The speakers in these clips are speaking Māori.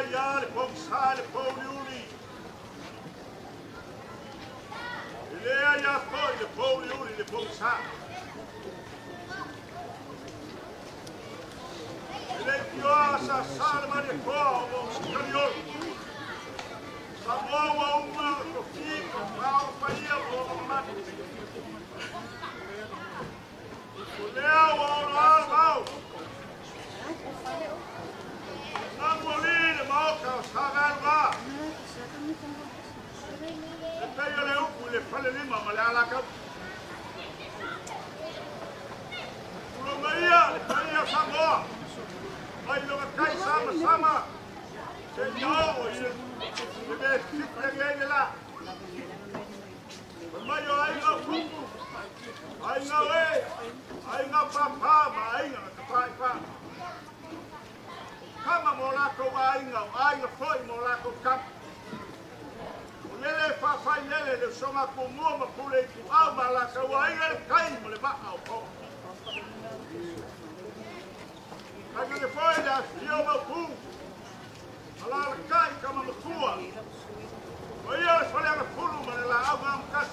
ia le pong sa le pong uli. Lea ia foi le pong uli le pong sa. Le kioa sa sa le mani koa o sikariol. Sa moa uma ko fiko pao paia o mani. Lea o al mau. Namolini mauka sagalva. Le pega le upu le fale lima ma le alaka. Ulo maia le paia Samoa. Mai lo kai sama. Se no ile le sikre la. Mai yo ai no kuku. Ai no ai no papa ma ai no pai pa. Kama mo lako ainga foi mo lako kam. Lele fa fai lele le soma ko mo ma pule ku au ma lako ainga le kai mo le ba au ko. Kanga le foi da io ma ku. Ala le kai kama mo tua. O ia le fale na pulu ma le la au ngam kas.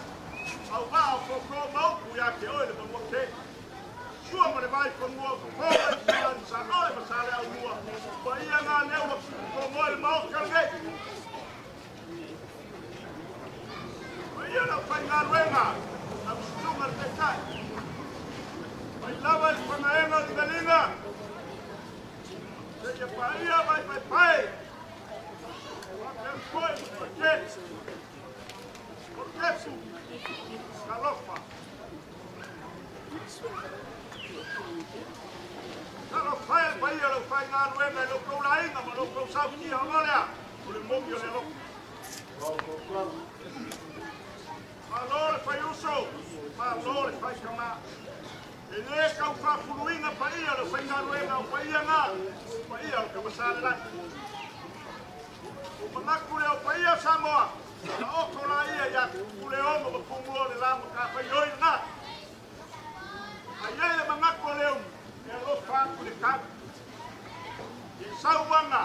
Au ba au ko mo ku ya ke o le mo te. Sua ma le vai ko mo ko ko sa oi ma sa le au mo. Pa ia nga leo ko mo le mau kalge. Pa ia na fai nga ruenga. Na sunga te kai. Pa lava le panaenga di galinga. Se ia pa ia vai pai. Pa ke foi pa ke. Por que su? Calofa. Kalau fai baia lo fai nga ruenga lo ko la inga ma lo ko sa ki ngolea o le mo yo le lo Allora fai uso ma allora fai kama e le ka fa fuluinga pa ia lo fai nga ruenga pa ia nga pa ia o ka masala la o manaku le o pa ia Samoa na o ko la ia ya ku le o mo ko mo le la mo ka fa yo na ai le manaku le o lo fa ku le ka e sauanga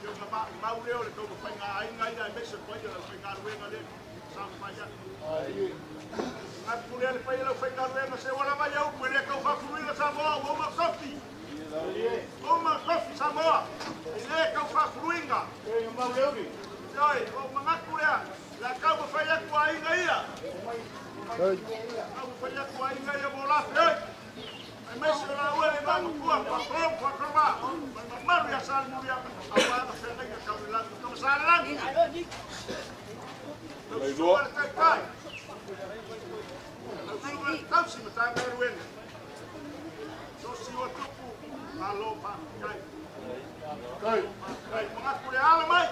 yo na ba leo le ko fa nga ai nga ia me se poi le fa nga ruenga le sa fa ya a ku le fa le fa nga ruenga se wala ba ya ku le ka fa ku le Samoa o ma sofi Samoa le ka fa ku inga e ma leo ni ai o ma ku le la ka fa ya ku ai nga ia ai ka fa ya ku ai nga ia mo la fe Messi la uele vamos qua qua qua ma maru ya sal muri awala fenga ka la como sale la ai do kai ai si mata ruen so si o tupu alo pa kai ma ku le ala mai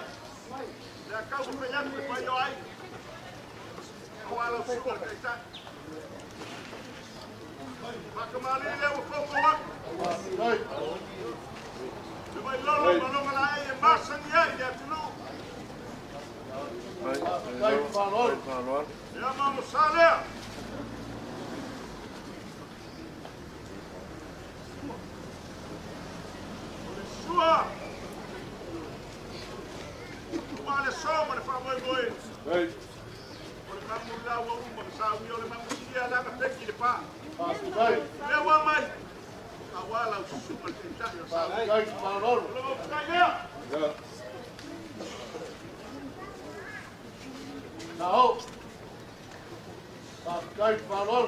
ya ka u pe ya ku pa yo ai awala su kai ta Makamali le o foko wa. Ai. Le vai lolo malonga la e massa ni ai ya tulu. Ai, falor. Ya mamo sale. Sua. Wale soma le fa moi moi. Ai. Por mamu la wa umma sa wi ole mamu sia la ka teki le pa. Le wa mai. Awala usuma te tayo sa. Ai, falor. Lo kaya. Ya. Now. Ai, falor.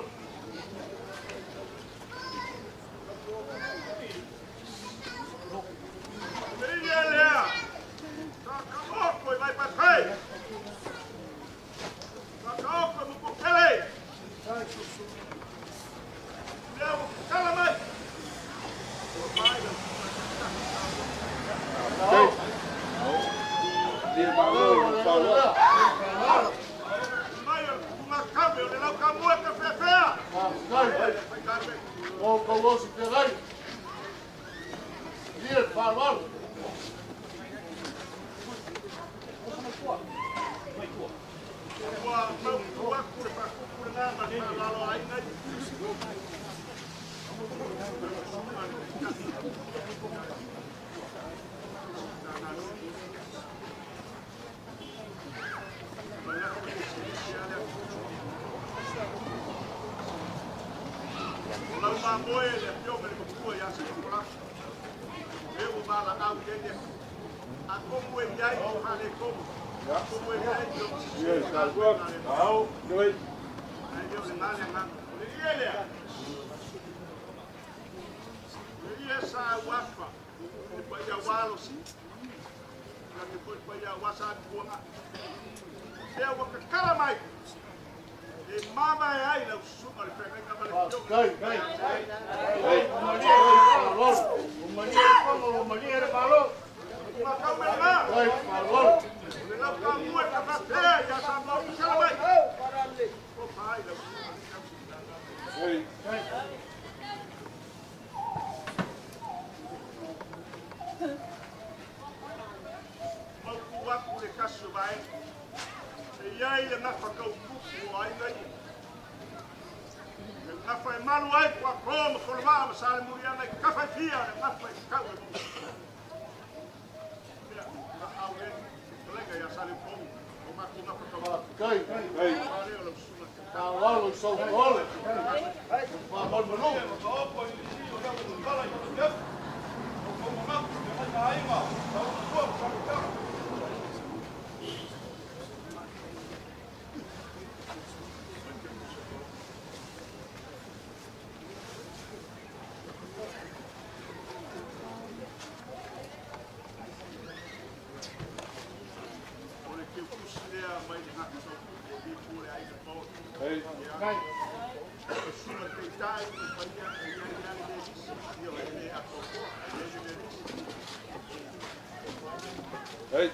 Lea. Saca vai para frente. Saca no copele. Leva, cala mais. Uma câmera, ele não camou a café. Vamos com o osso de rei. Dia, falou. moe le pio me kua ya se kula. E o bala au kene. A como e ai o hale como. A como e ai o. Yes, that's good. Now, do it. Ai eu le ngale nga. Le ele. Le esa wafa. E pa ya walo si. Na ke pa ya wasa kuanga. E o ka kala mai. E mama e ai la suka le pega ka vale. Dai, dai. Dai, o mania como o mania de malo. Ma ka me na. Dai, malo. Le la ka mu e ka pa te ya sa mo ka kala mai. O pai la. Dai, dai. Mo ku wa ku le kasu vai. E ia ia na fa ka ku ai nei. Na fa malu ai ku ko mo ko ma ma sa mu ia nei ka fa fia na fa ka. Ya, na au e. Colega ya sale com. O ma ku na fa ka. Dai, dai. Malo, so malo. Ma mon manu. Hey, dai. Hey.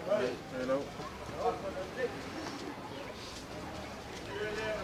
Hey. Hello. Ele é